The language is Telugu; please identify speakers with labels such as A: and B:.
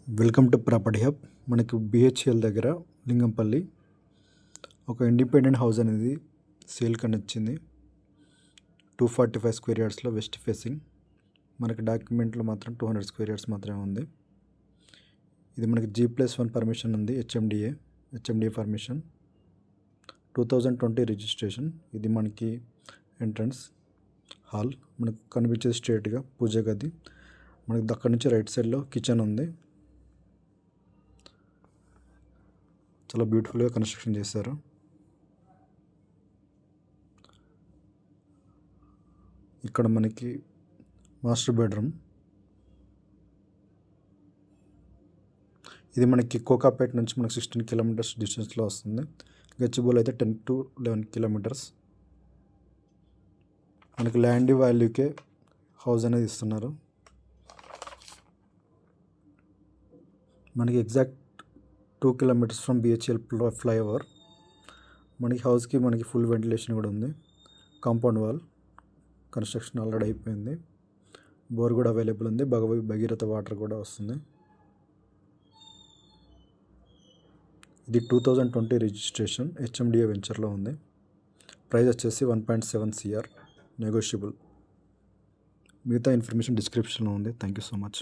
A: Welcome to property hub. మనకు బిహెచ్ఎల్ దగ్గర లింగంపల్లి ఒక ఇండిపెండెంట్ హౌస్ అనేది సేల్ కని వచ్చింది. 245 స్క్వేర్ యార్డ్స్లో వెస్ట్ ఫేసింగ్. మనకి డాక్యుమెంట్లో మాత్రం 200 స్క్వేర్ యార్డ్స్ మాత్రమే ఉంది. ఇది మనకి G+1 పర్మిషన్ ఉంది. HMDA permission, 2020 registration. ఇది మనకి ఎంట్రన్స్ హాల్, మనకు కనిపించేది స్ట్రేట్గా పూజ గది. మనకి అక్కడి నుంచి రైట్ సైడ్లో కిచెన్ ఉంది. చాలా బ్యూటిఫుల్గా కన్స్ట్రక్షన్ చేశారు. ఇక్కడ మనకి మాస్టర్ బెడ్రూమ్. ఇది మనకి కోకాపేట నుంచి మనకి 16 కిలోమీటర్స్ డిస్టెన్స్లో వస్తుంది. గచ్చిబౌలి అయితే 10 to 11 కిలోమీటర్స్. మనకి ల్యాండ్ వాల్యూకే హౌస్ అనేది ఇస్తున్నారు. మనకి exact 2 kilometers from BHEL flyover. మనకి హౌస్కి మనకి ఫుల్ వెంటిలేషన్ కూడా ఉంది. కాంపౌండ్ వాల్ కన్స్ట్రక్షన్ ఆల్రెడీ అయిపోయింది. బోర్ కూడా అవైలబుల్ ఉంది. భగీరథ వాటర్ కూడా వస్తుంది. ఇది 2020 రిజిస్ట్రేషన్, హెచ్ఎండిఏ వెంచర్లో ఉంది. ప్రైస్ వచ్చేసి 1.7 CR, నెగోషియబుల్. మిగతా ఇన్ఫర్మేషన్ డిస్క్రిప్షన్లో ఉంది. Thank you so much.